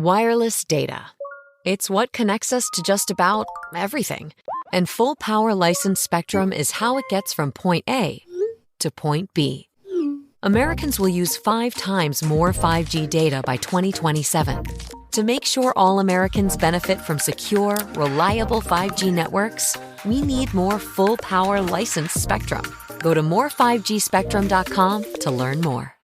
Wireless data. It's what connects us to just about everything. And full power licensed spectrum is how it gets from point A to point B. Americans will use 5 times more 5G data by 2027. To make sure all Americans benefit from secure, reliable 5G networks, we need more full power licensed spectrum. Go to more5gspectrum.com to learn more.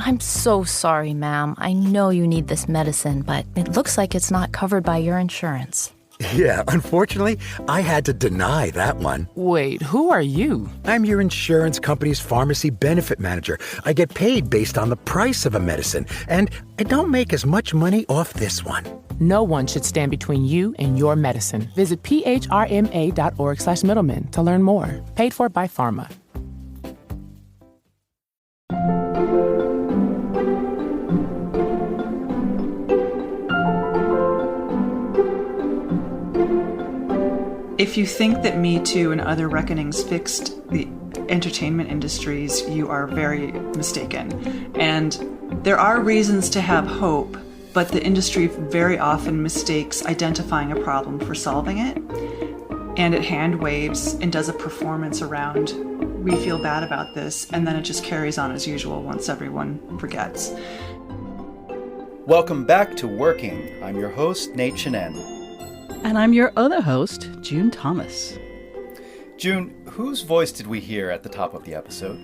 I'm so sorry, ma'am. I know you need this medicine, but it looks like it's not covered by your insurance. Yeah, unfortunately, I had to deny that one. Wait, who are you? I'm your insurance company's pharmacy benefit manager. I get paid based on the price of a medicine, and I don't make as much money off this one. No one should stand between you and your medicine. Visit phrma.org/middleman to learn more. Paid for by pharma. If you think that Me Too and other reckonings fixed the entertainment industries, you are very mistaken. And there are reasons to have hope, but the industry very often mistakes identifying a problem for solving it. And it hand waves and does a performance around, we feel bad about this, and then it just carries on as usual once everyone forgets. Welcome back to Working. I'm your host, Nate Chinen. And I'm your other host, June Thomas. June, whose voice did we hear at the top of the episode?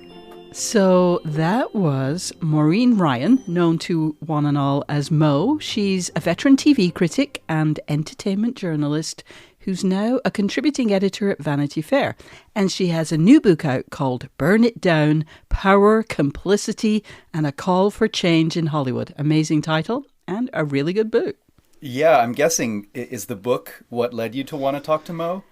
So that was Maureen Ryan, known to one and all as Mo. She's a veteran TV critic and entertainment journalist who's now a contributing editor at Vanity Fair. And she has a new book out called Burn It Down, Power, Complicity, and a Call for Change in Hollywood. Amazing title and a really good book. Yeah, I'm guessing, is the book what led you to want to talk to Mo?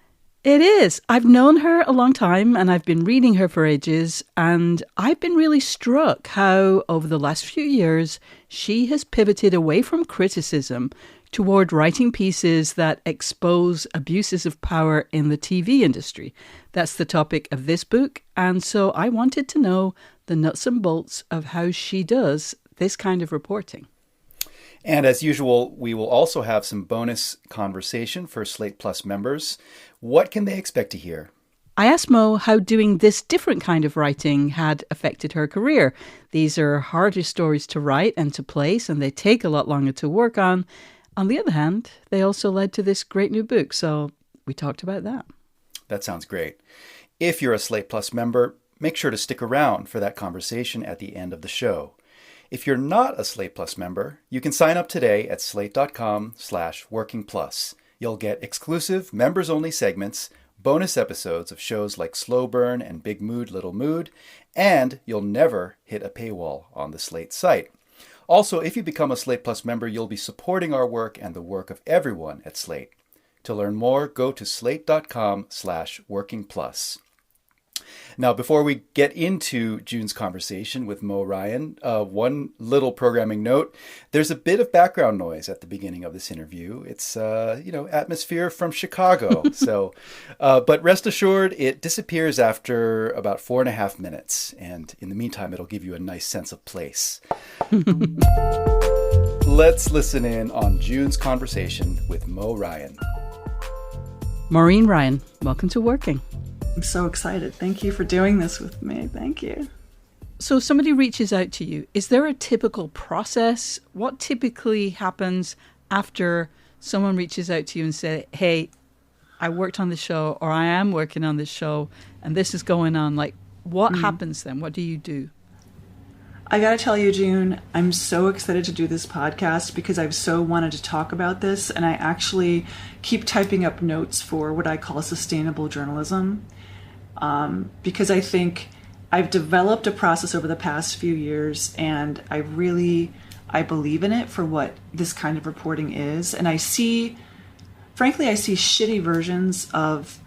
It is. I've known her a long time and I've been reading her for ages, and I've been really struck how over the last few years she has pivoted away from criticism toward writing pieces that expose abuses of power in the TV industry. That's the topic of this book, and so I wanted to know the nuts and bolts of how she does this kind of reporting. And as usual, we will also have some bonus conversation for Slate Plus members. What can they expect to hear? I asked Mo how doing this different kind of writing had affected her career. These are harder stories to write and to place, and they take a lot longer to work on. On the other hand, they also led to this great new book, so we talked about that. That sounds great. If you're a Slate Plus member, make sure to stick around for that conversation at the end of the show. If you're not a Slate Plus member, you can sign up today at slate.com/workingplus. You'll get exclusive members-only segments, bonus episodes of shows like Slow Burn and Big Mood, Little Mood, and you'll never hit a paywall on the Slate site. Also, if you become a Slate Plus member, you'll be supporting our work and the work of everyone at Slate. To learn more, go to slate.com/workingplus. Now, before we get into June's conversation with Mo Ryan, one little programming note. There's a bit of background noise at the beginning of this interview. It's, atmosphere from Chicago. But rest assured, it disappears after about 4.5 minutes. And in the meantime, it'll give you a nice sense of place. Let's listen in on June's conversation with Mo Ryan. Maureen Ryan, welcome to Working. I'm so excited. Thank you for doing this with me. Thank you. So somebody reaches out to you. Is there a typical process? What typically happens after someone reaches out to you and say, hey, I worked on this show, or I am working on this show and this is going on? Like, what happens then? What do you do? I got to tell you, June, I'm so excited to do this podcast because I've so wanted to talk about this. And I actually keep typing up notes for what I call sustainable journalism. Because I think I've developed a process over the past few years, and I believe in it for what this kind of reporting is. And I see shitty versions of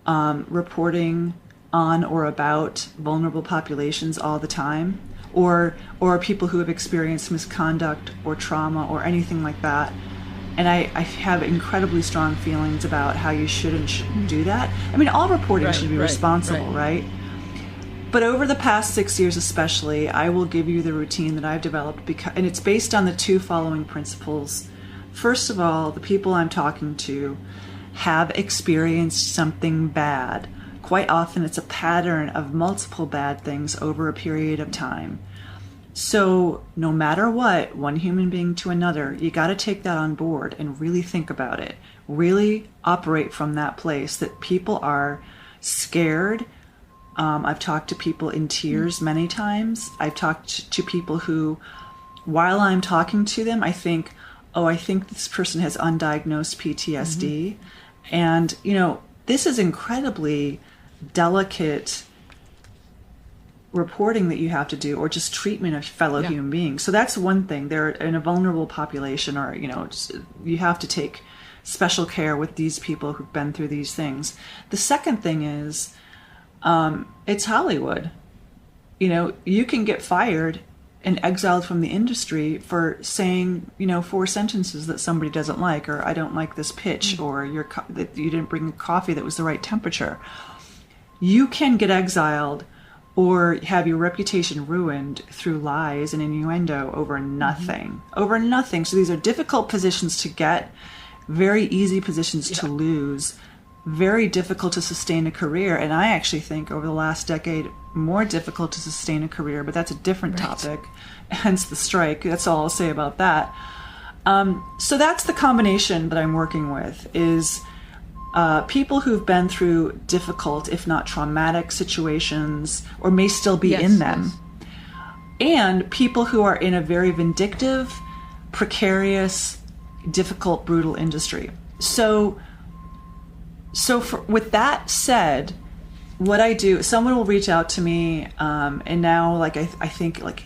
reporting on or about vulnerable populations all the time, or people who have experienced misconduct or trauma or anything like that. And I have incredibly strong feelings about how you should and shouldn't do that. I mean, all reporting should be responsible, right? But over the past 6 years especially, I will give you the routine that I've developed, and it's based on the two following principles. First of all, the people I'm talking to have experienced something bad. Quite often it's a pattern of multiple bad things over a period of time. So no matter what, one human being to another, you got to take that on board and really think about it. Really operate from that place that people are scared. I've talked to people in tears many times. I've talked to people who, while I'm talking to them, I think, oh, I think this person has undiagnosed PTSD. And, you know, this is incredibly delicate reporting that you have to do, or just treatment of fellow human beings. So that's one thing. They're in a vulnerable population, or, you know, you have to take special care with these people who've been through these things. The second thing is, it's Hollywood. You know, you can get fired and exiled from the industry for saying, you know, 4 sentences that somebody doesn't like, or I don't like this pitch, or that you didn't bring coffee that was the right temperature. You can get exiled or have your reputation ruined through lies and innuendo over nothing. Over nothing. So these are difficult positions to get, very easy positions to lose, very difficult to sustain a career. And I actually think over the last decade, more difficult to sustain a career, but that's a different topic, hence the strike. That's all I'll say about that. So that's the combination that I'm working with, is people who've been through difficult, if not traumatic situations, or may still be in them, and people who are in a very vindictive, precarious, difficult, brutal industry. So with that said, what I do, someone will reach out to me, and now, like, I think like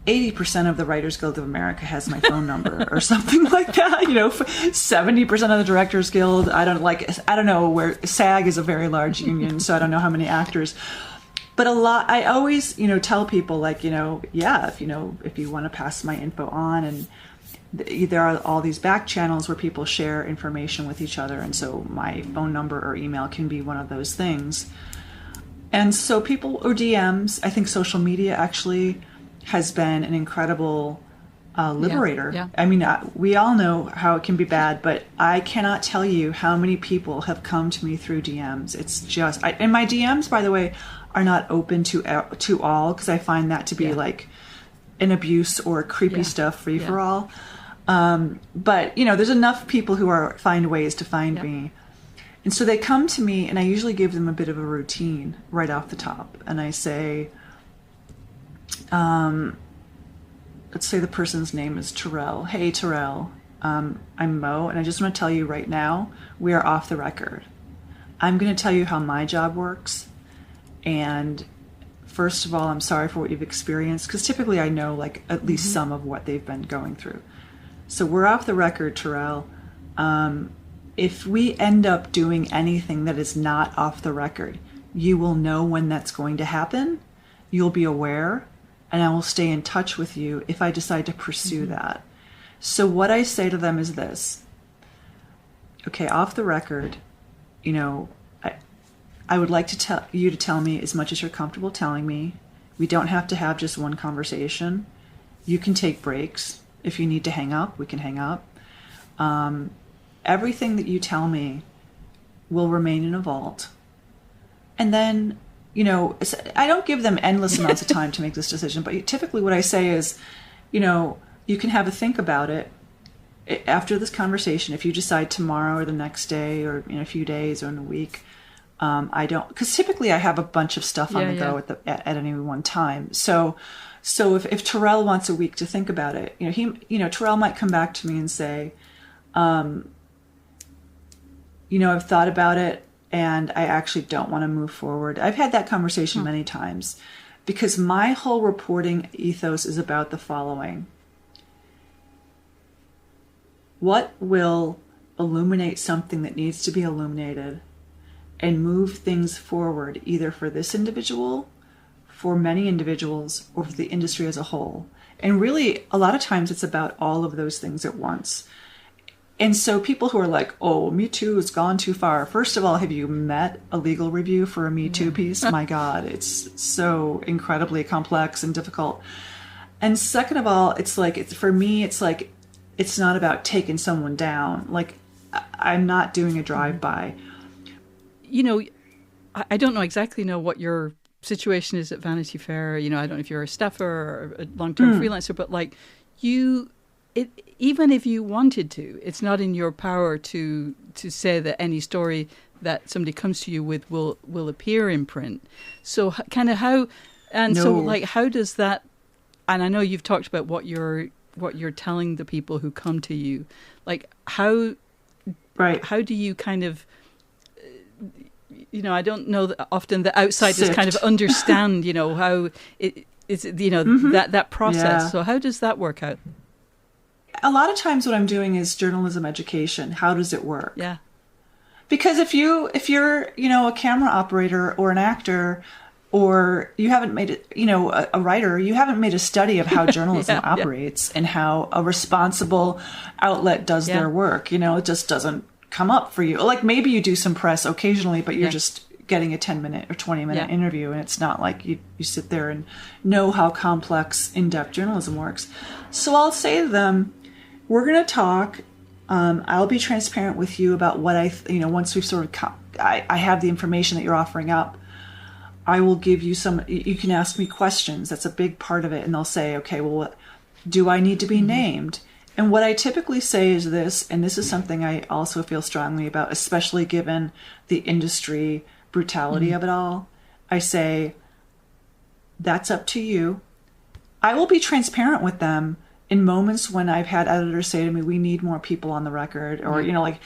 80% of the Writers Guild of America has my phone number or something like that. You know, 70% of the Directors Guild. I don't know where SAG is a very large union, so I don't know how many actors. But a lot, I always, you know, tell people, like, you know, if you want to pass my info on, and there are all these back channels where people share information with each other, and so my phone number or email can be one of those things. And so people, or DMs, I think social media actually has been an incredible liberator. I mean, we all know how it can be bad, but I cannot tell you how many people have come to me through DMs. It's just, and my DMs, by the way, are not open to all, because I find that to be like an abuse or creepy stuff free for all. But, you know, there's enough people who find ways to find me. And so they come to me, and I usually give them a bit of a routine right off the top. And I say, let's say the person's name is Terrell. Hey, Terrell, I'm Mo, and I just want to tell you right now, we are off the record. I'm going to tell you how my job works. And first of all, I'm sorry for what you've experienced, because typically I know, like, at least some of what they've been going through. So we're off the record, Terrell. If we end up doing anything that is not off the record, you will know when that's going to happen. You'll be aware, and I will stay in touch with you if I decide to pursue that. So what I say to them is this. Okay, off the record, you know, I would like to tell you to tell me as much as you're comfortable telling me. We don't have to have just one conversation. You can take breaks. If you need to hang up, we can hang up. Everything that you tell me will remain in a vault. And then, you know, I don't give them endless amounts of time to make this decision, but typically what I say is, you know, you can have a think about it after this conversation. If you decide tomorrow or the next day or in a few days or in a week, because typically I have a bunch of stuff on the go at any one time. So if Terrell wants a week to think about it, Terrell might come back to me and say, I've thought about it and I actually don't want to move forward. I've had that conversation many times, because my whole reporting ethos is about the following. What will illuminate something that needs to be illuminated and move things forward, either for this individual, for many individuals, or for the industry as a whole? And really, a lot of times it's about all of those things at once. And so people who are like, oh, Me Too has gone too far. First of all, have you met a legal review for a Me Too piece? My God, it's so incredibly complex and difficult. And second of all, it's like, for me, it's like, it's not about taking someone down. Like, I'm not doing a drive-by. You know, I don't exactly know what your situation is at Vanity Fair. You know, I don't know if you're a staffer or a long-term freelancer, but like even if you wanted to, it's not in your power to say that any story that somebody comes to you with will appear in print. So kind of how, and so like how does that? And I know you've talked about what you're telling the people who come to you, like how do you kind of, you know, I don't know that often the outsiders kind of understand, you know, how it is, you know, that process. Yeah. So how does that work out? A lot of times what I'm doing is journalism education. How does it work? Yeah. Because if you're, you know, a camera operator or an actor, or you haven't made it, you know, a writer, you haven't made a study of how journalism operates and how a responsible outlet does their work. You know, it just doesn't come up for you. Like maybe you do some press occasionally, but you're just getting a 10-minute or 20-minute interview, and it's not like you sit there and know how complex, in-depth journalism works. So I'll say to them, we're going to talk. I'll be transparent with you about what once we've sort of, I have the information that you're offering up. I will give you you can ask me questions. That's a big part of it. And they'll say, okay, well, do I need to be named? And what I typically say is this, and this is something I also feel strongly about, especially given the industry brutality of it all. I say, that's up to you. I will be transparent with them in moments when I've had editors say to me, we need more people on the record, or, you know, like,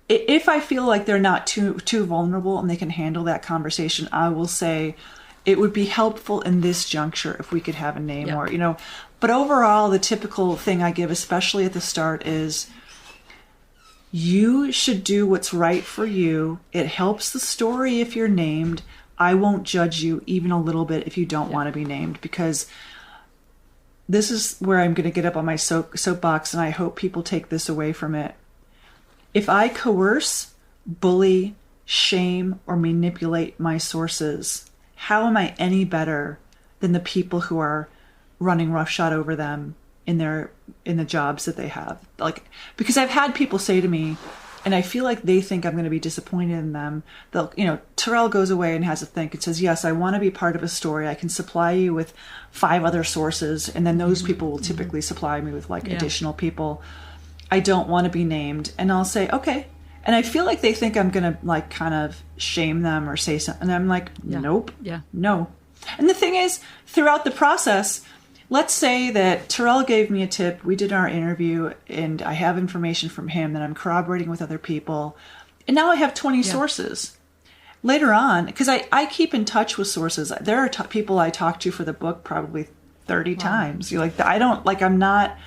if I feel like they're not too vulnerable and they can handle that conversation, I will say it would be helpful in this juncture if we could have a name or, you know. But overall, the typical thing I give, especially at the start, is you should do what's right for you. It helps the story if you're named. I won't judge you even a little bit if you don't want to be named, because this is where I'm going to get up on my soapbox, and I hope people take this away from it. If I coerce, bully, shame, or manipulate my sources, how am I any better than the people who are running roughshod over them in the jobs that they have? Like, because I've had people say to me, and I feel like they think I'm going to be disappointed in them. They'll, you know, Terrell goes away and has a think. It says, yes, I want to be part of a story. I can supply you with 5 other sources, and then those people will typically supply me with additional people. I don't want to be named. And I'll say, okay. And I feel like they think I'm going to kind of shame them or say something. And I'm like, nope, no. And the thing is, throughout the process, let's say that Terrell gave me a tip. We did our interview, and I have information from him that I'm corroborating with other people. And now I have 20 sources. Later on, because I keep in touch with sources. There are people I talked to for the book probably 30 times. You're like, I'm not...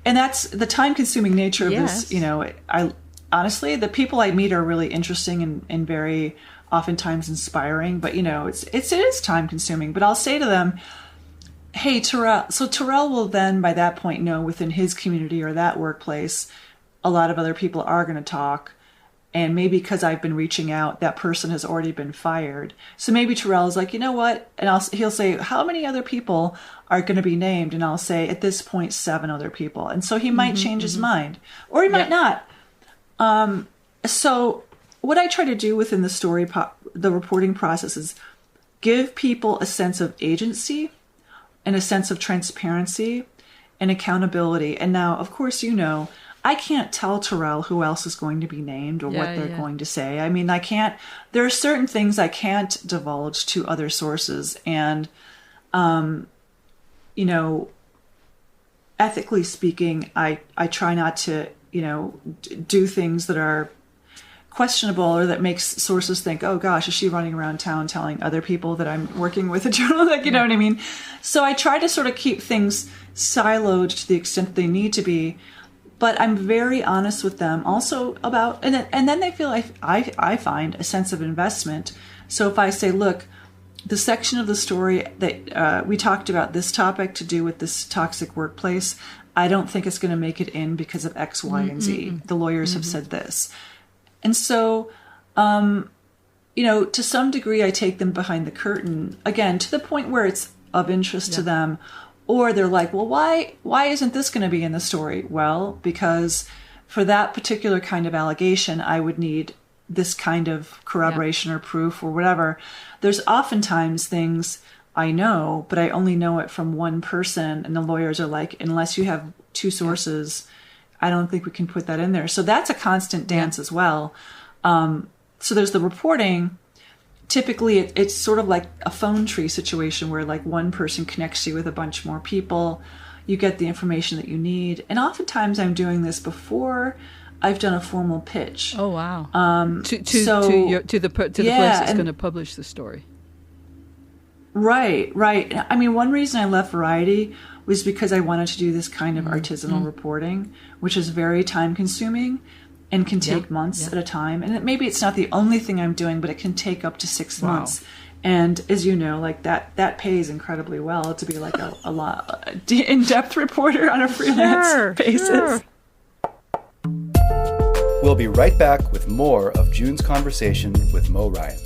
And that's the time-consuming nature of this. You know, I honestly, the people I meet are really interesting and very oftentimes inspiring. But you know, it is time-consuming. But I'll say to them, "Hey, Terrell." So Terrell will then, by that point, know within his community or that workplace, a lot of other people are going to talk. And maybe because I've been reaching out, that person has already been fired. So maybe Terrell is like, you know what? And he'll say, how many other people are going to be named? And I'll say, at this point, 7 other people. And so he might change his mind, or he might not. So what I try to do within the story, the reporting process, is give people a sense of agency and a sense of transparency and accountability. And now, of course, you know, I can't tell Terrell who else is going to be named or what they're going to say. I mean, there are certain things I can't divulge to other sources. And, you know, ethically speaking, I try not to, you know, do things that are questionable or that makes sources think, oh gosh, is she running around town telling other people that I'm working with a journal? Like, you know what I mean? So I try to sort of keep things siloed to the extent they need to be. But I'm very honest with them also about, and then they feel I find a sense of investment. So if I say, look, the section of the story that we talked about this topic to do with this toxic workplace, I don't think it's going to make it in because of X, Y, and Z. The lawyers have said this. And so, to some degree, I take them behind the curtain, again, to the point where it's of interest to them. Or they're like, well, why isn't this going to be in the story? Well, because for that particular kind of allegation, I would need this kind of corroboration or proof or whatever. There's oftentimes things I know, but I only know it from one person. And the lawyers are like, unless you have two sources, I don't think we can put that in there. So that's a constant dance as well. So there's the reporting. Typically, it's sort of like a phone tree situation where like one person connects you with a bunch more people. You get the information that you need. And oftentimes I'm doing this before I've done a formal pitch. Oh, wow. To the place that's going to publish the story. Right. I mean, one reason I left Variety was because I wanted to do this kind of artisanal reporting, which is very time consuming and can take months at a time. And maybe it's not the only thing I'm doing, but it can take up to 6 months. And as you know, like that pays incredibly well to be like a lot in-depth reporter on a freelance basis. Sure. We'll be right back with more of June's conversation with Mo Ryan.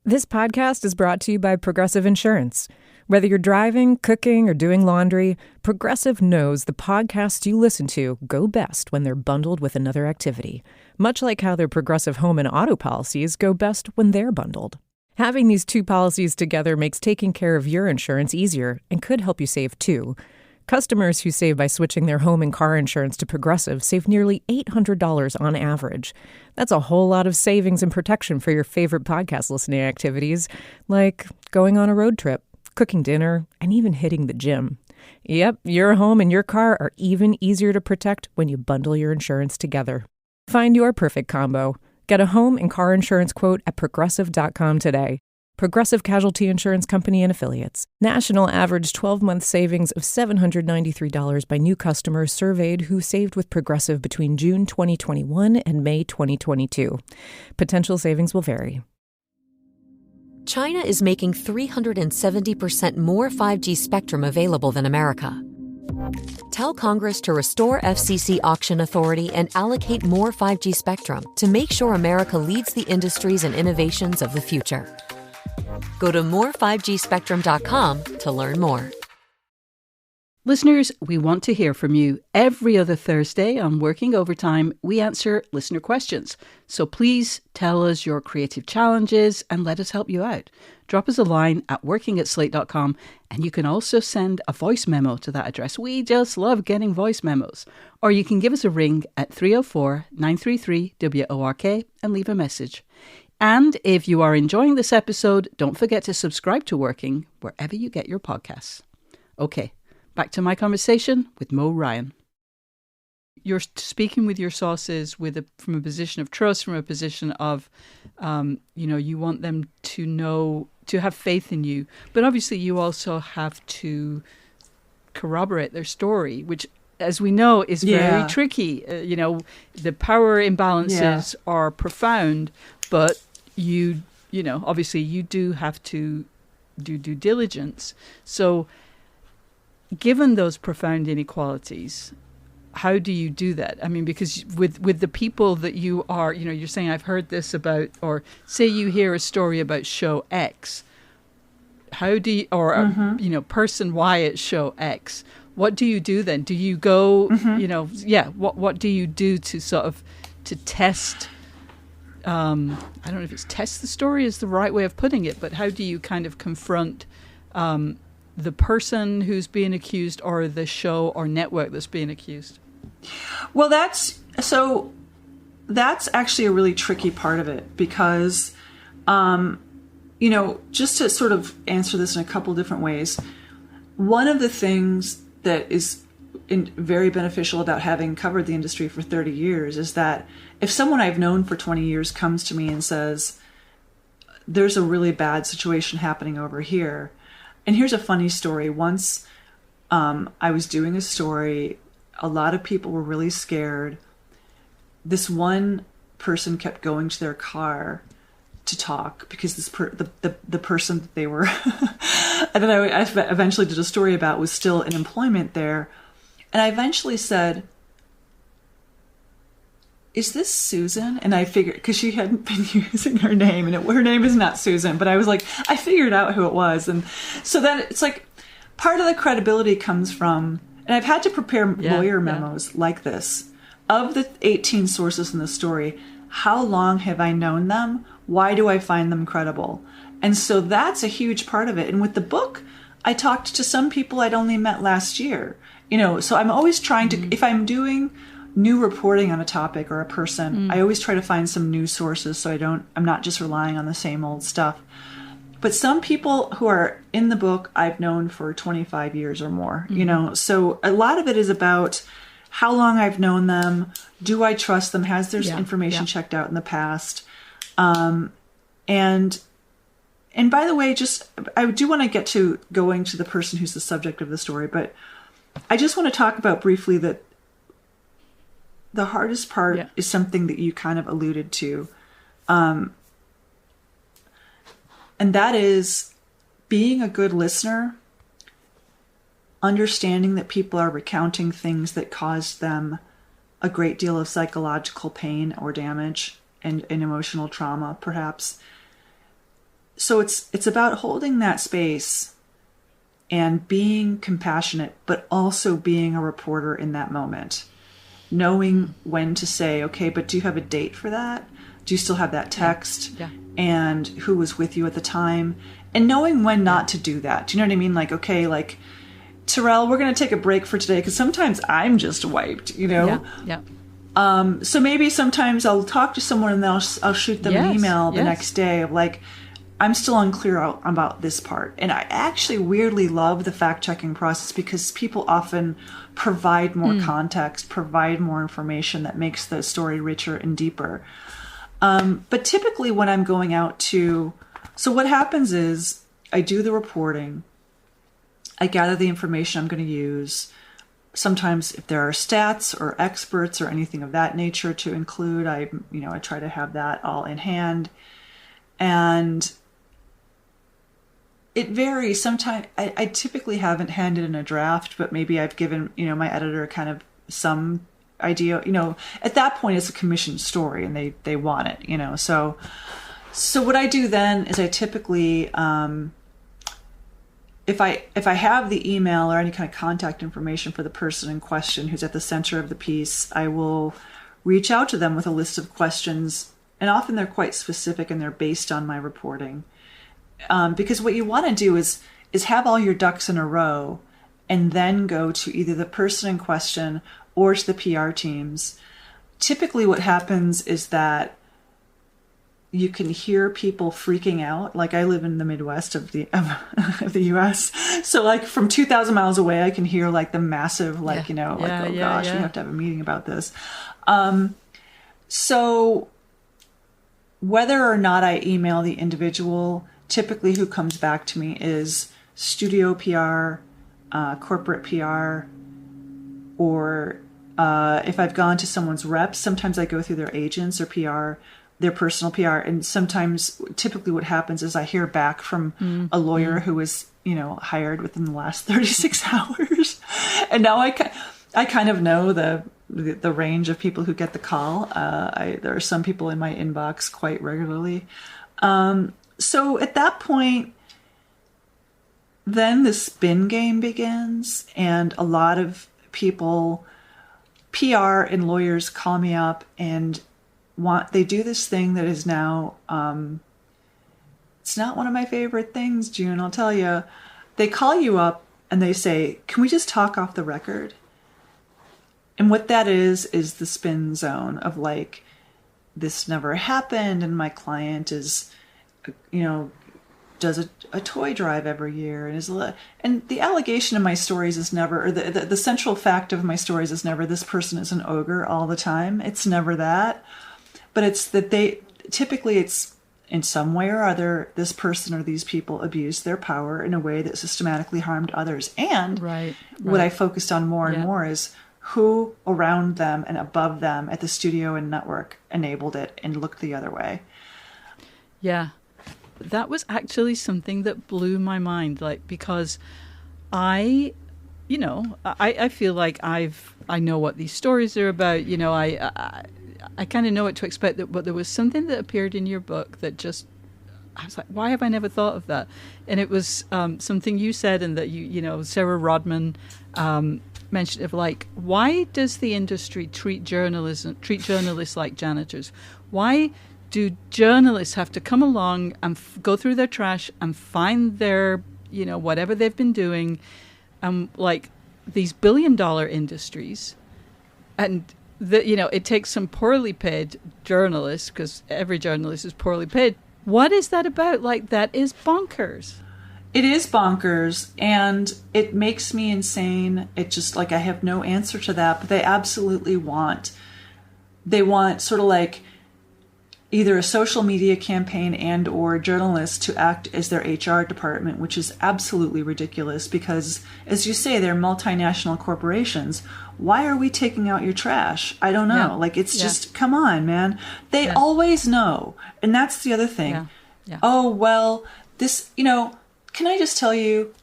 This podcast is brought to you by Progressive Insurance. Whether you're driving, cooking, or doing laundry, Progressive knows the podcasts you listen to go best when they're bundled with another activity, much like how their Progressive home and auto policies go best when they're bundled. Having these two policies together makes taking care of your insurance easier and could help you save too. Customers who save by switching their home and car insurance to Progressive save nearly $800 on average. That's a whole lot of savings and protection for your favorite podcast listening activities, like going on a road trip, cooking dinner, and even hitting the gym. Yep, your home and your car are even easier to protect when you bundle your insurance together. Find your perfect combo. Get a home and car insurance quote at Progressive.com today. Progressive Casualty Insurance Company and Affiliates. National average 12-month savings of $793 by new customers surveyed who saved with Progressive between June 2021 and May 2022. Potential savings will vary. China is making 370% more 5G spectrum available than America. Tell Congress to restore FCC auction authority and allocate more 5G spectrum to make sure America leads the industries and innovations of the future. Go to more5gspectrum.com to learn more. Listeners, we want to hear from you. Every other Thursday on Working Overtime, we answer listener questions. So please tell us your creative challenges and let us help you out. Drop us a line at working@slate.com, and you can also send a voice memo to that address. We just love getting voice memos. Or you can give us a ring at 304-933-WORK and leave a message. And if you are enjoying this episode, don't forget to subscribe to Working wherever you get your podcasts. Okay, back to my conversation with Mo Ryan. You're speaking with your sources from a position of trust, from a position of, you want them to know, to have faith in you. But obviously you also have to corroborate their story, which, as we know, is very tricky. The power imbalances are profound, but obviously you do have to do due diligence. So given those profound inequalities, how do you do that? I mean, because with the people that you are, you're saying, I've heard this about, or say you hear a story about show X, how do you, or, person Y at show X, what do you do then? Do you go, what do you do to sort of, to test, I don't know if it's test the story is the right way of putting it, but how do you kind of confront the person who's being accused or the show or network that's being accused? Well, that's actually a really tricky part of it because, just to sort of answer this in a couple different ways, one of the things that is very beneficial about having covered the industry for 30 years is that if someone I've known for 20 years comes to me and says, there's a really bad situation happening over here. And here's a funny story. Once I was doing a story, a lot of people were really scared. This one person kept going to their car to talk because the person that they were and then I eventually did a story about was still in employment there. And I eventually said, is this Susan? And I figured, because she hadn't been using her name, and her name is not Susan, but I was like, I figured out who it was. And so then it's like, part of the credibility comes from, and I've had to prepare lawyer memos like this. Of the 18 sources in the story, how long have I known them? Why do I find them credible? And so that's a huge part of it. And with the book, I talked to some people I'd only met last year. So I'm always trying to, if I'm doing new reporting on a topic or a person, I always try to find some new sources so I'm not just relying on the same old stuff. But some people who are in the book I've known for 25 years or more, so a lot of it is about how long I've known them. Do I trust them? Has their information checked out in the past? And by the way, I do want to get to going to the person who's the subject of the story, but I just want to talk about briefly that the hardest part is something that you kind of alluded to. And that is being a good listener, understanding that people are recounting things that caused them a great deal of psychological pain or damage and emotional trauma, perhaps. So it's about holding that space and being compassionate, but also being a reporter in that moment. Knowing when to say, okay, but do you have a date for that? Do you still have that text? Yeah. And who was with you at the time? And knowing when not to do that. Do you know what I mean? Like, okay, like, Terrell, we're going to take a break for today because sometimes I'm just wiped, Yeah. So maybe sometimes I'll talk to someone and then I'll shoot them an email the next day of like, I'm still unclear about this part. And I actually weirdly love the fact-checking process because people often provide more context, provide more information that makes the story richer and deeper. But typically when I'm going out so what happens is I do the reporting, I gather the information I'm going to use. Sometimes if there are stats or experts or anything of that nature to include, I try to have that all in hand. And it varies. Sometimes I typically haven't handed in a draft, but maybe I've given, my editor kind of some idea, at that point it's a commissioned story and they want it, So what I do then is I typically, if I have the email or any kind of contact information for the person in question who's at the center of the piece, I will reach out to them with a list of questions. And often they're quite specific and they're based on my reporting. Because what you want to do is have all your ducks in a row and then go to either the person in question or to the PR teams. Typically what happens is that you can hear people freaking out. Like I live in the Midwest of the US. So like from 2,000 miles away, I can hear like the massive, we have to have a meeting about this. So whether or not I email the individual, typically who comes back to me is studio PR, corporate PR, or if I've gone to someone's reps, sometimes I go through their agents or PR, their personal PR. And sometimes, typically what happens is I hear back from a lawyer who was, hired within the last 36 hours. And now I kind of know the range of people who get the call. There are some people in my inbox quite regularly. So at that point, then the spin game begins, and a lot of people, PR and lawyers, call me up and they do this thing that is now, it's not one of my favorite things, June, I'll tell you. They call you up and they say, can we just talk off the record? And what that is the spin zone of like, this never happened, and my client is, does a toy drive every year, and the allegation of my stories is never, or the central fact of my stories is never this person is an ogre all the time. It's never that, but it's that typically it's in some way or other, this person or these people abused their power in a way that systematically harmed others. And what I focused on more and more is who around them and above them at the studio and network enabled it and looked the other way. Yeah. That was actually something that blew my mind, like, because I feel like I know what these stories are about. I kind of know what to expect. But there was something that appeared in your book that just, I was like, why have I never thought of that? And it was something you said, and that Sarah Rodman mentioned of, like, why does the industry treat journalists like janitors? Why do journalists have to come along and go through their trash and find their, whatever they've been doing, like these billion-dollar industries, and it takes some poorly paid journalists, because every journalist is poorly paid. What is that about? Like, that is bonkers. It is bonkers, and it makes me insane. It just, like, I have no answer to that, but they absolutely want sort of like either a social media campaign and or journalists to act as their HR department, which is absolutely ridiculous because, as you say, they're multinational corporations. Why are we taking out your trash? I don't know. Yeah. Like, it's just, come on, man. They always know. And that's the other thing. Yeah. Yeah. Oh, well, this, can I just tell you,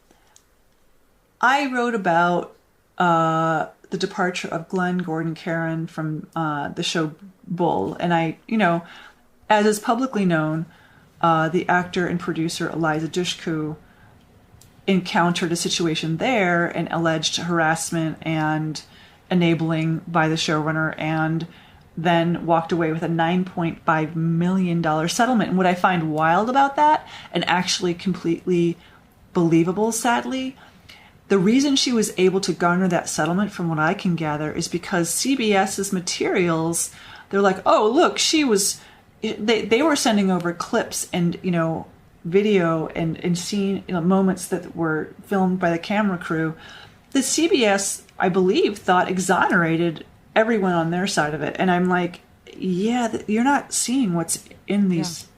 I wrote about the departure of Glenn Gordon Caron from the show Bull. And I, as is publicly known, the actor and producer Eliza Dushku encountered a situation there and alleged harassment and enabling by the showrunner, and then walked away with a $9.5 million settlement. And what I find wild about that, and actually completely believable, sadly, the reason she was able to garner that settlement, from what I can gather, is because CBS's materials, they're like, oh, look, they were sending over clips and, video and scene moments that were filmed by the camera crew. The CBS, I believe, thought exonerated everyone on their side of it. And I'm like, yeah, you're not seeing what's in these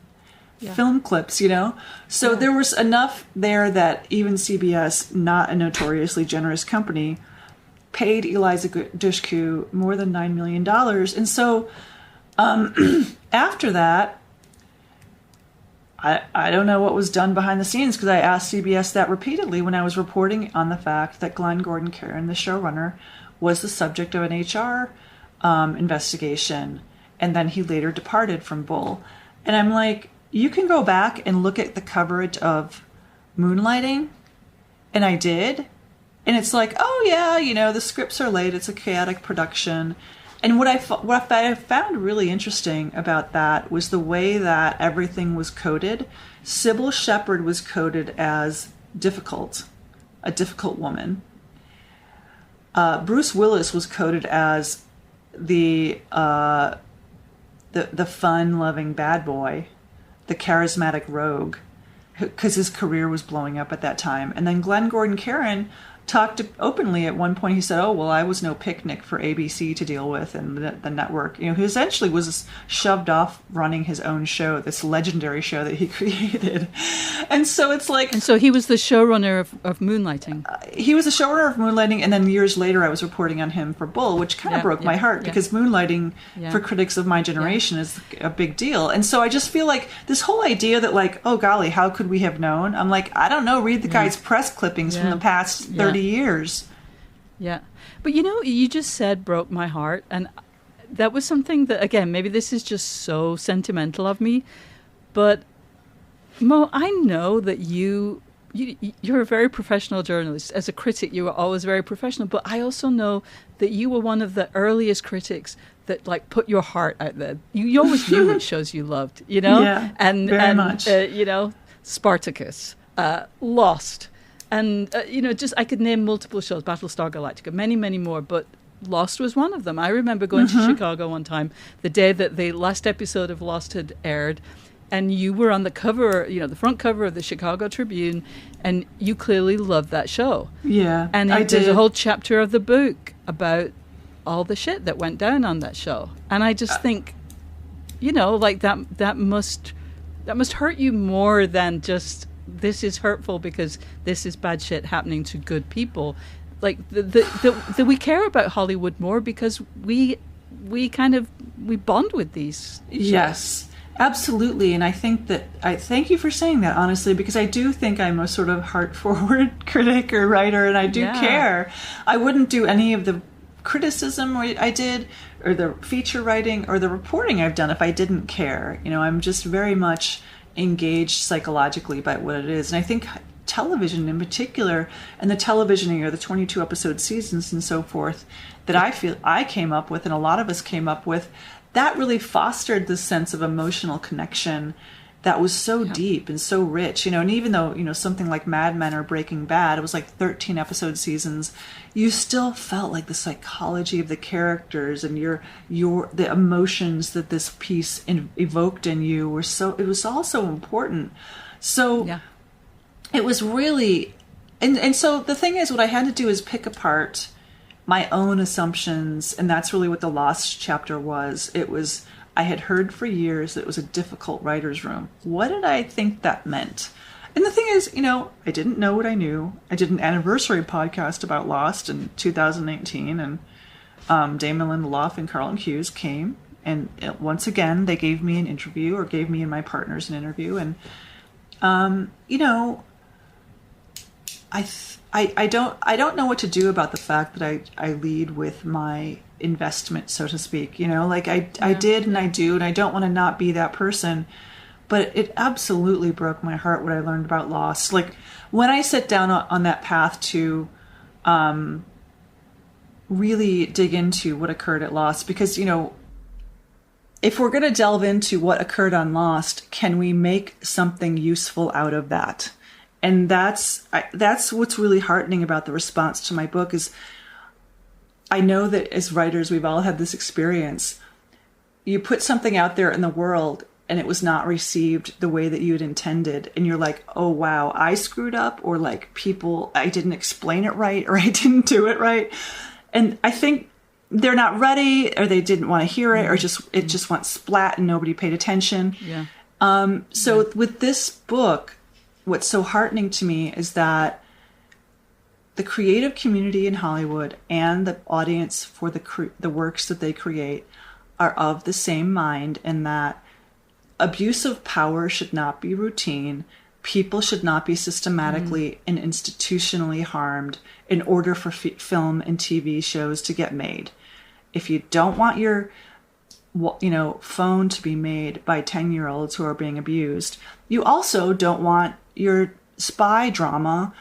film clips, So there was enough there that even CBS, not a notoriously generous company, paid Eliza Dushku more than $9 million. And so after that, I don't know what was done behind the scenes, because I asked CBS that repeatedly when I was reporting on the fact that Glenn Gordon Caron, the showrunner, was the subject of an HR investigation, and then he later departed from Bull. And I'm like, you can go back and look at the coverage of Moonlighting, and I did, and it's like, oh yeah, the scripts are late, it's a chaotic production. And what I found really interesting about that was the way that everything was coded. Sybil Shepherd was coded as difficult, a difficult woman. Bruce Willis was coded as the fun-loving bad boy, the charismatic rogue, because his career was blowing up at that time. And then Glenn Gordon Caron talked openly at one point. He said, oh, well, I was no picnic for ABC to deal with and the network. He essentially was shoved off running his own show, this legendary show that he created. And so it's like... And so he was the showrunner of Moonlighting. He was the showrunner of Moonlighting, and then years later I was reporting on him for Bull, which kind of broke my heart, because Moonlighting, for critics of my generation, is a big deal. And so I just feel like this whole idea that, like, oh, golly, how could we have known? I'm like, I don't know, read the guy's press clippings from the past 30 years. Yeah. But you just said broke my heart, and that was something that, again, maybe this is just so sentimental of me, but Mo, I know that you're a very professional journalist. As a critic, you were always very professional, but I also know that you were one of the earliest critics that, like, put your heart out there. You always knew which shows you loved, Yeah, and very much. Spartacus, Lost. And, just I could name multiple shows, Battlestar Galactica, many, many more, but Lost was one of them. I remember going to Chicago one time, the day that the last episode of Lost had aired, and you were on the cover, the front cover of the Chicago Tribune, and you clearly loved that show. Yeah, and I did. There's a whole chapter of the book about all the shit that went down on that show. And I just think, like that must hurt you more than just... this is hurtful because this is bad shit happening to good people. Like the we care about Hollywood more because we bond with these shows. Yes. Absolutely. And I think that I thank you for saying that, honestly, because I do think I'm a sort of heart-forward critic or writer, and I do care. I wouldn't do any of the criticism I did, or the feature writing, or the reporting I've done if I didn't care. You know, I'm just very much engaged psychologically by what it is. And I think television in particular, and the televisioning, or the 22 episode seasons and so forth, that I feel I came up with, and a lot of us came up with, that really fostered this sense of emotional connection that was so deep and so rich, you know. And even though, you know, something like Mad Men or Breaking Bad, it was like 13 episode seasons, you still felt like the psychology of the characters and the emotions that this piece evoked in you were it was all so important. So it was really, and so the thing is, what I had to do is pick apart my own assumptions, and that's really what the Lost chapter was. It was, I had heard for years that it was a difficult writer's room. What did I think that meant? And the thing is, you know, I didn't know what I knew. I did an anniversary podcast about Lost in 2019, and Damon Lindelof and Carlin Hughes came, and once again, they gave me an interview, or gave me and my partners an interview, and, you know, I don't know what to do about the fact that I lead with my investment, so to speak. You know, like I did and I do, and I don't want to not be that person. But it absolutely broke my heart what I learned about Lost. Like when I sit down on that path to really dig into what occurred at Lost, because, you know, if we're going to delve into what occurred on Lost, can we make something useful out of that? And that's what's really heartening about the response to my book. Is I know that as writers, we've all had this experience. You put something out there in the world and it was not received the way that you had intended. And you're like, oh, wow, I screwed up, or like I didn't explain it right, or I didn't do it right. And I think they're not ready, or they didn't want to hear it, or it just went splat and nobody paid attention. So with this book, what's so heartening to me is that the creative community in Hollywood and the audience for the works that they create are of the same mind, and that abuse of power should not be routine. People should not be systematically and institutionally harmed in order for film and TV shows to get made. If you don't want your phone to be made by 10-year-olds who are being abused, you also don't want your spy drama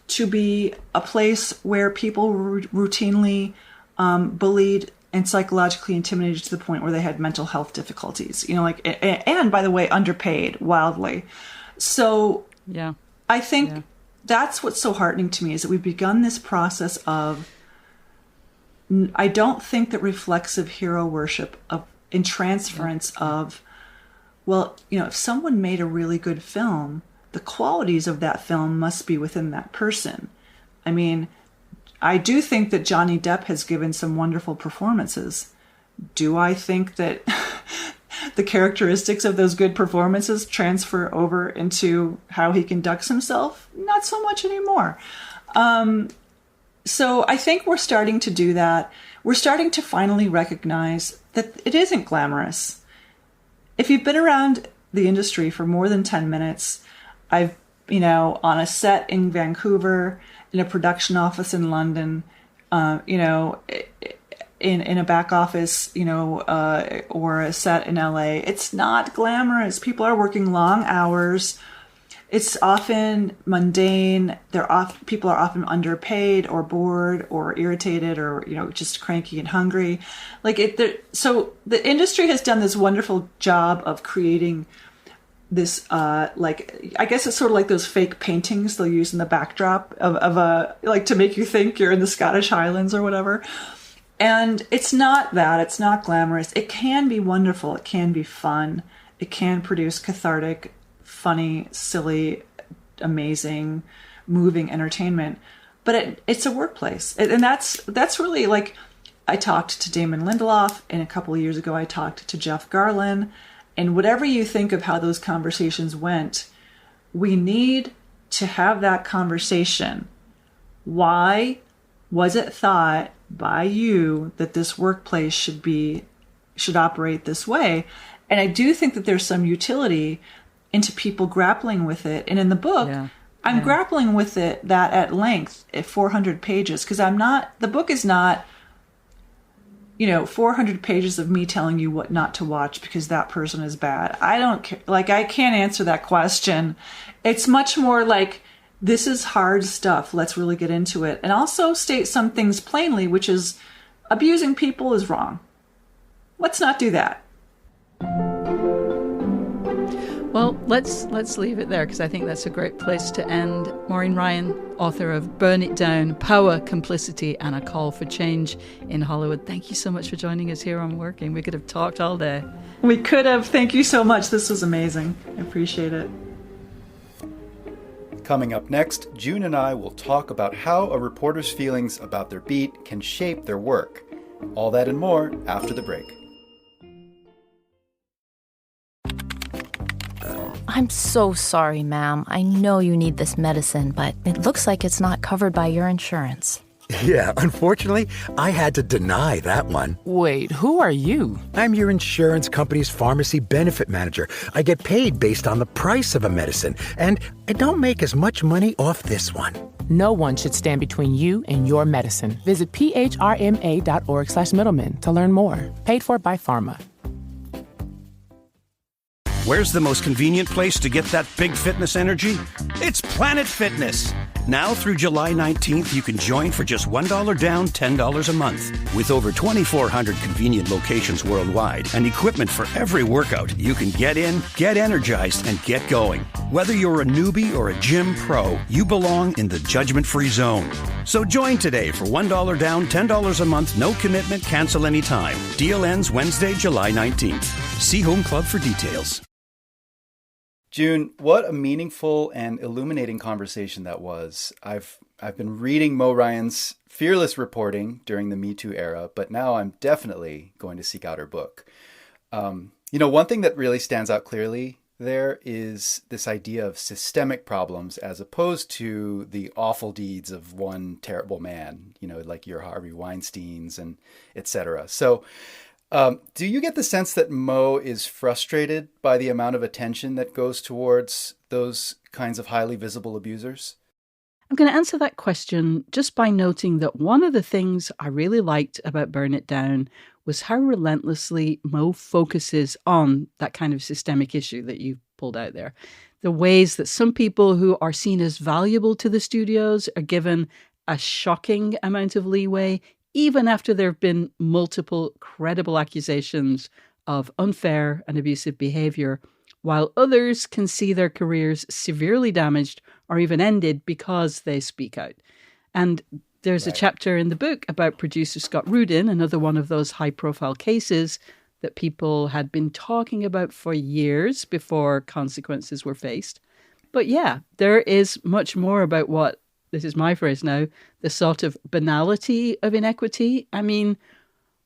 to be a place where people were routinely bullied and psychologically intimidated to the point where they had mental health difficulties, you know, like, and by the way, underpaid wildly. So I think that's what's so heartening to me, is that we've begun this process of, I don't think that reflexive hero worship in transference of, well, you know, if someone made a really good film, the qualities of that film must be within that person. I mean, I do think that Johnny Depp has given some wonderful performances. Do I think that the characteristics of those good performances transfer over into how he conducts himself? Not so much anymore. So I think we're starting to do that. We're starting to finally recognize that it isn't glamorous. If you've been around the industry for more than 10 minutes, I've, you know, on a set in Vancouver, in a production office in London, you know, in a back office, you know, or a set in LA. It's not glamorous. People are working long hours. It's often mundane. People are often underpaid or bored or irritated or, you know, just cranky and hungry. So the industry has done this wonderful job of creating this, I guess it's sort of like those fake paintings they'll use in the backdrop of a, like, to make you think you're in the Scottish Highlands or whatever. And it's not that. It's not glamorous. It can be wonderful. It can be fun. It can produce cathartic, funny, silly, amazing, moving entertainment. But it's a workplace. And that's really, like, I talked to Damon Lindelof, and a couple of years ago I talked to Jeff Garlin. And whatever you think of how those conversations went, we need to have that conversation. Why was it thought by you that this workplace should operate this way? And I do think that there's some utility into people grappling with it. And in the book, I'm grappling with it that at length at 400 pages, because the book is not, 400 pages of me telling you what not to watch because that person is bad. I don't care. Like, I can't answer that question. It's much more like, this is hard stuff. Let's really get into it. And also state some things plainly, which is abusing people is wrong. Let's not do that. Well, let's leave it there, because I think that's a great place to end. Maureen Ryan, author of Burn It Down, Power, Complicity, and a Call for Change in Hollywood. Thank you so much for joining us here on Working. We could have talked all day. We could have. Thank you so much. This was amazing. I appreciate it. Coming up next, June and I will talk about how a reporter's feelings about their beat can shape their work. All that and more after the break. I'm so sorry, ma'am. I know you need this medicine, but it looks like it's not covered by your insurance. Yeah, unfortunately, I had to deny that one. Wait, who are you? I'm your insurance company's pharmacy benefit manager. I get paid based on the price of a medicine, and I don't make as much money off this one. No one should stand between you and your medicine. Visit phrma.org/middleman to learn more. Paid for by Pharma. Where's the most convenient place to get that big fitness energy? It's Planet Fitness. Now through July 19th, you can join for just $1 down, $10 a month. With over 2,400 convenient locations worldwide and equipment for every workout, you can get in, get energized, and get going. Whether you're a newbie or a gym pro, you belong in the judgment-free zone. So join today for $1 down, $10 a month, no commitment, cancel anytime. Deal ends Wednesday, July 19th. See Home Club for details. June, what a meaningful and illuminating conversation that was. I've been reading Mo Ryan's fearless reporting during the Me Too era, but now I'm definitely going to seek out her book. One thing that really stands out clearly there is this idea of systemic problems as opposed to the awful deeds of one terrible man, like your Harvey Weinsteins and et cetera. So, do you get the sense that Mo is frustrated by the amount of attention that goes towards those kinds of highly visible abusers? I'm going to answer that question just by noting that one of the things I really liked about Burn It Down was how relentlessly Mo focuses on that kind of systemic issue that you pulled out there. The ways that some people who are seen as valuable to the studios are given a shocking amount of leeway, even after there have been multiple credible accusations of unfair and abusive behavior, while others can see their careers severely damaged or even ended because they speak out. And there's a chapter in the book about producer Scott Rudin, another one of those high-profile cases that people had been talking about for years before consequences were faced. But yeah, there is much more about what, this is my phrase now, the sort of banality of inequity. I mean,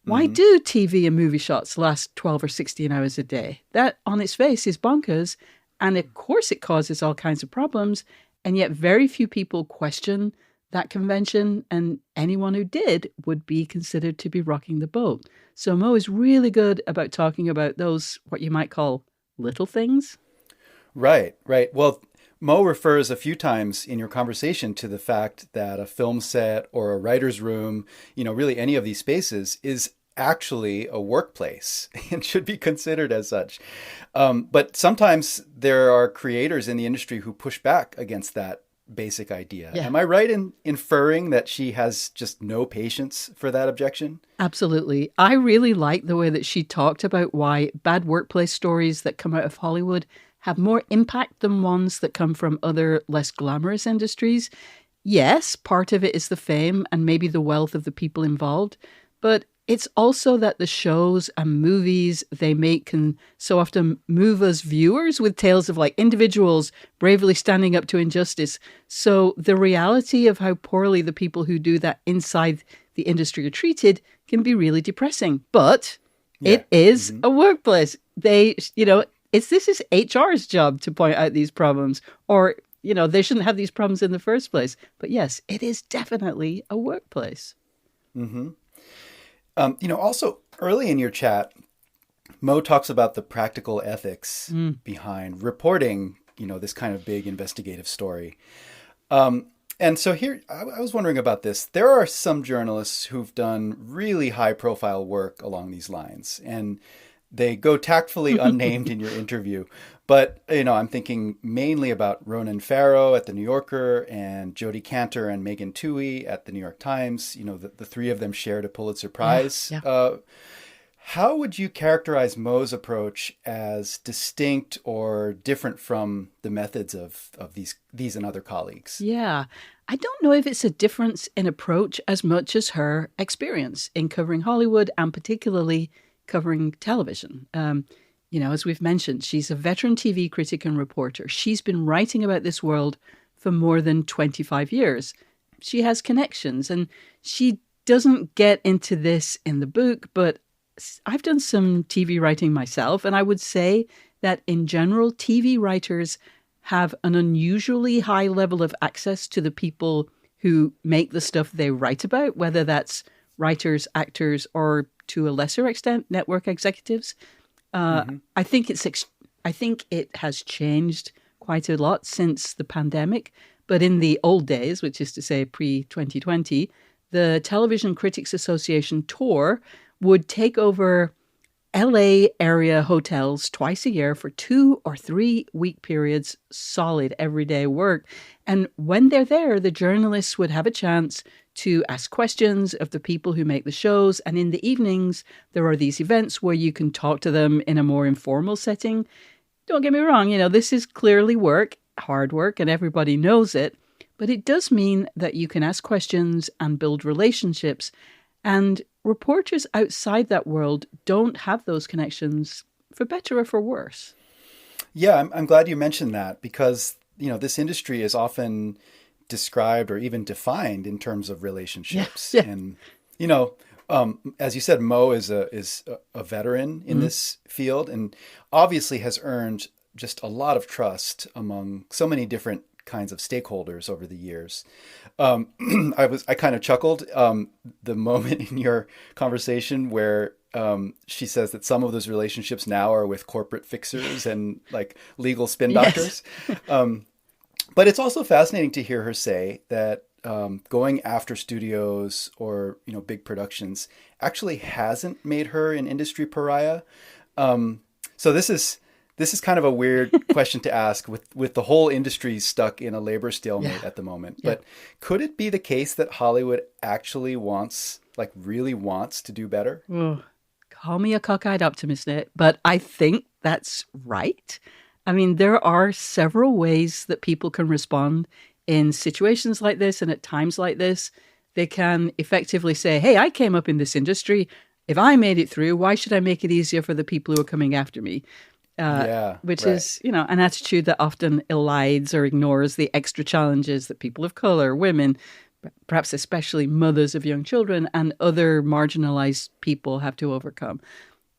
why do TV and movie shots last 12 or 16 hours a day? That on its face is bonkers. And of course it causes all kinds of problems. And yet very few people question that convention. And anyone who did would be considered to be rocking the boat. So Mo is really good about talking about those, what you might call little things. Right. Well, Mo refers a few times in your conversation to the fact that a film set or a writer's room, really any of these spaces is actually a workplace and should be considered as such. But sometimes there are creators in the industry who push back against that basic idea. Yeah. Am I right in inferring that she has just no patience for that objection? Absolutely. I really like the way that she talked about why bad workplace stories that come out of Hollywood have more impact than ones that come from other less glamorous industries. Yes, part of it is the fame and maybe the wealth of the people involved, but it's also that the shows and movies they make can so often move us viewers with tales of like individuals bravely standing up to injustice. So the reality of how poorly the people who do that inside the industry are treated can be really depressing. But it is a workplace. This is HR's job to point out these problems, or, they shouldn't have these problems in the first place. But yes, it is definitely a workplace. Mm-hmm. Also early in your chat, Mo talks about the practical ethics behind reporting, this kind of big investigative story. And so here, I was wondering about this. There are some journalists who've done really high-profile work along these lines, and they go tactfully unnamed in your interview. But, I'm thinking mainly about Ronan Farrow at The New Yorker and Jodi Kantor and Megan Twohey at The New York Times. The three of them shared a Pulitzer Prize. Yeah. How would you characterize Mo's approach as distinct or different from the methods of these and other colleagues? Yeah. I don't know if it's a difference in approach as much as her experience in covering Hollywood and particularly covering television. As we've mentioned, she's a veteran TV critic and reporter. She's been writing about this world for more than 25 years. She has connections, and she doesn't get into this in the book, but I've done some TV writing myself, and I would say that in general, TV writers have an unusually high level of access to the people who make the stuff they write about, whether that's writers, actors, or to a lesser extent, network executives. I think it has changed quite a lot since the pandemic. But in the old days, which is to say pre-2020, the Television Critics Association tour would take over LA area hotels twice a year for 2 or 3 week periods, solid everyday work. And when they're there, the journalists would have a chance to ask questions of the people who make the shows. And in the evenings, there are these events where you can talk to them in a more informal setting. Don't get me wrong, this is clearly work, hard work, and everybody knows it. But it does mean that you can ask questions and build relationships. And reporters outside that world don't have those connections, for better or for worse. Yeah, I'm glad you mentioned that because, this industry is often described or even defined in terms of relationships. Yeah. And, as you said, Mo is a veteran in this field and obviously has earned just a lot of trust among so many different kinds of stakeholders over the years. I kind of chuckled the moment in your conversation where she says that some of those relationships now are with corporate fixers and like legal spin doctors. But it's also fascinating to hear her say that going after studios or big productions actually hasn't made her an industry pariah. So this is kind of a weird question to ask with the whole industry stuck in a labor stalemate at the moment. Yeah. But could it be the case that Hollywood actually really wants to do better? Call me a cockeyed optimist, Nate, but I think that's right. I mean, there are several ways that people can respond in situations like this and at times like this. They can effectively say, hey, I came up in this industry. If I made it through, why should I make it easier for the people who are coming after me? Which is, an attitude that often elides or ignores the extra challenges that people of color, women, perhaps especially mothers of young children and other marginalized people have to overcome.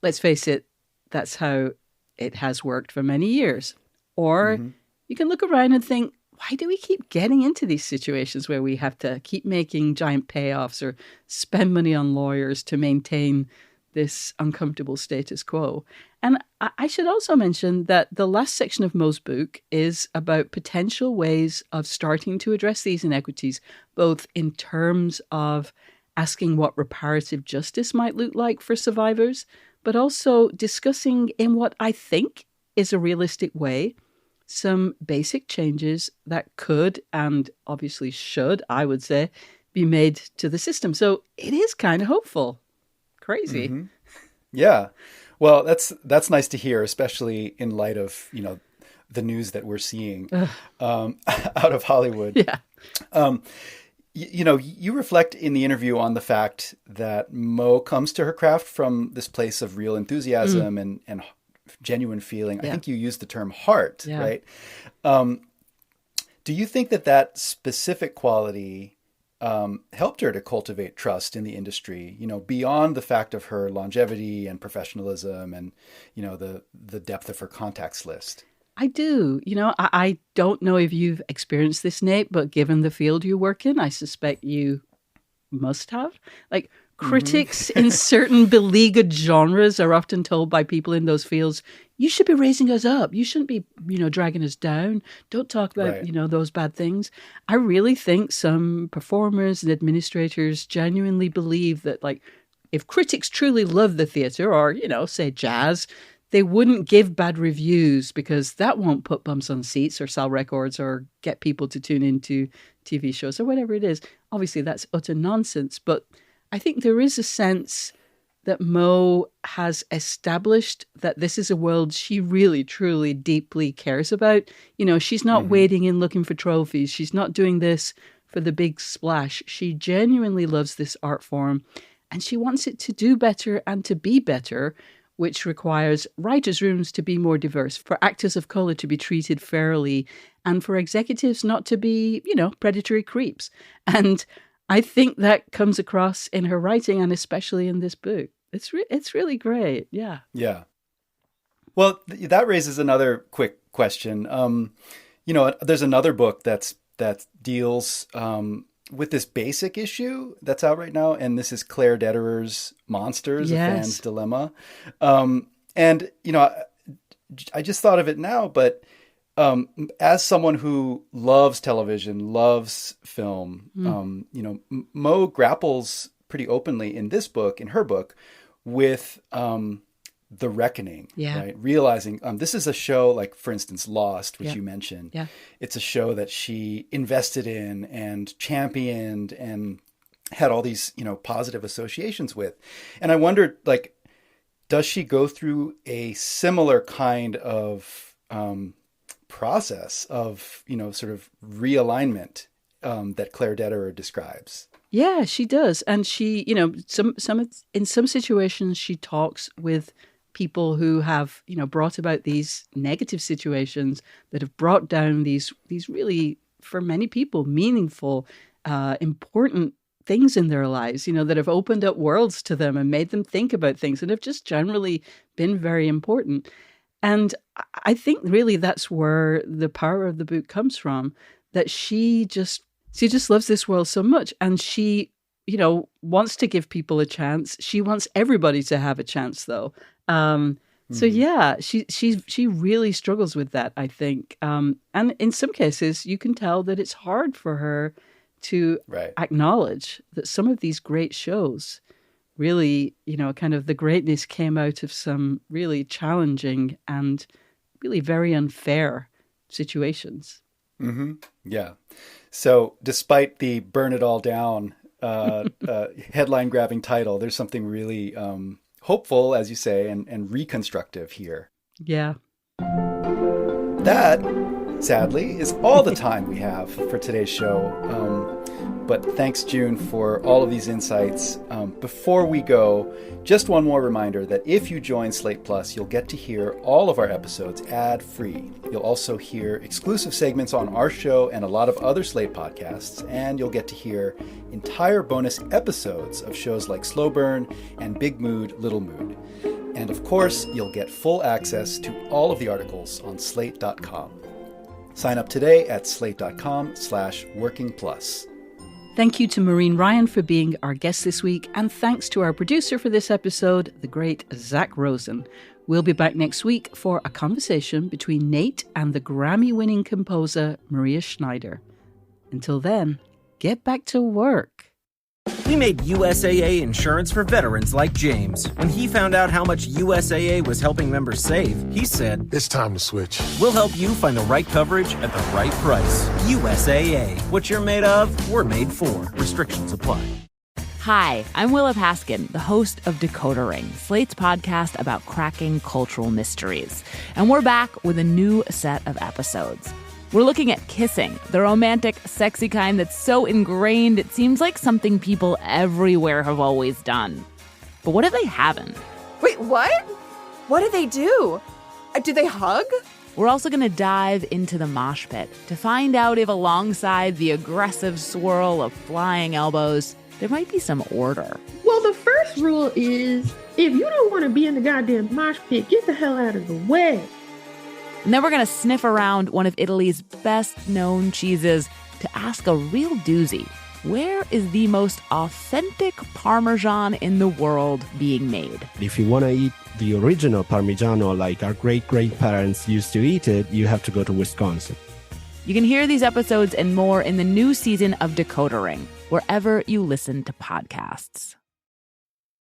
Let's face it, that's how it has worked for many years. Or you can look around and think, why do we keep getting into these situations where we have to keep making giant payoffs or spend money on lawyers to maintain this uncomfortable status quo? And I should also mention that the last section of Mo's book is about potential ways of starting to address these inequities, both in terms of asking what reparative justice might look like for survivors, but also discussing in what I think is a realistic way some basic changes that could and obviously should, I would say, be made to the system. So it is kind of hopeful. Crazy. Mm-hmm. Yeah. Well, that's nice to hear, especially in light of, the news that we're seeing out of Hollywood. Yeah. You reflect in the interview on the fact that Mo comes to her craft from this place of real enthusiasm and genuine feeling. Yeah. I think you used the term heart, right? Do you think that specific quality helped her to cultivate trust in the industry, beyond the fact of her longevity and professionalism and, the depth of her contacts list? I do. I don't know if you've experienced this, Nate, but given the field you work in, I suspect you must have. Like, Critics in certain beleaguered genres are often told by people in those fields, you should be raising us up. You shouldn't be, dragging us down. Don't talk about, those bad things. I really think some performers and administrators genuinely believe that, like, if critics truly love the theatre or, say jazz, they wouldn't give bad reviews because that won't put bumps on seats or sell records or get people to tune into TV shows or whatever it is. Obviously, that's utter nonsense, but I think there is a sense that Mo has established that this is a world she really, truly, deeply cares about. She's not waiting in looking for trophies. She's not doing this for the big splash. She genuinely loves this art form and she wants it to do better and to be better, which requires writers' rooms to be more diverse, for actors of color to be treated fairly, and for executives not to be, predatory creeps. And I think that comes across in her writing and especially in this book. It's really great. Yeah. Yeah. Well, that raises another quick question. There's another book that deals with this basic issue that's out right now, and this is Claire Dederer's Monsters, A Fan's Dilemma. I just thought of it now, but as someone who loves television, loves film, Mo grapples pretty openly in her book, with the reckoning, right? Realizing this is a show like, for instance, Lost, which you mentioned. Yeah. It's a show that she invested in and championed and had all these, positive associations with. And I wondered, like, does she go through a similar kind of process of, sort of realignment that Claire Dederer describes? Yeah, she does. And she, in some situations, she talks with people who have, brought about these negative situations that have brought down these really, for many people, meaningful, important things in their lives, that have opened up worlds to them and made them think about things and have just generally been very important. And I think really that's where the power of the book comes from, that she just loves this world so much. And she, wants to give people a chance. She wants everybody to have a chance, though. So yeah, she really struggles with that, I think. And in some cases, you can tell that it's hard for her to acknowledge that some of these great shows really, kind of the greatness came out of some really challenging and really very unfair situations. Mm-hmm. Yeah. So despite the burn it all down headline grabbing title, there's something really hopeful, as you say, and reconstructive here. Yeah. That, sadly, is all the time we have for today's show. But thanks, June, for all of these insights. Before we go, just one more reminder that if you join Slate Plus, you'll get to hear all of our episodes ad-free. You'll also hear exclusive segments on our show and a lot of other Slate podcasts, and you'll get to hear entire bonus episodes of shows like Slow Burn and Big Mood, Little Mood. And of course, you'll get full access to all of the articles on slate.com. Sign up today at slate.com/workingplus. Thank you to Maureen Ryan for being our guest this week, and thanks to our producer for this episode, the great Zach Rosen. We'll be back next week for a conversation between Nate and the Grammy-winning composer Maria Schneider. Until then, get back to work. We made USAA insurance for veterans like James. When he found out how much USAA was helping members save, he said, "It's time to switch." We'll help you find the right coverage at the right price. USAA. What you're made of, we're made for. Restrictions apply. Hi, I'm Willa Paskin, the host of Decoder Ring, Slate's podcast about cracking cultural mysteries. And we're back with a new set of episodes. We're looking at kissing, the romantic, sexy kind that's so ingrained it seems like something people everywhere have always done. But what if they haven't? Wait, what? What do they do? Do they hug? We're also going to dive into the mosh pit to find out if alongside the aggressive swirl of flying elbows, there might be some order. Well, the first rule is, if you don't want to be in the goddamn mosh pit, get the hell out of the way. And then we're going to sniff around one of Italy's best-known cheeses to ask a real doozy. where is the most authentic Parmesan in the world being made? If you want to eat the original Parmigiano like our great-great-parents used to eat it, you have to go to Wisconsin. You can hear these episodes and more in the new season of Decoder Ring, wherever you listen to podcasts.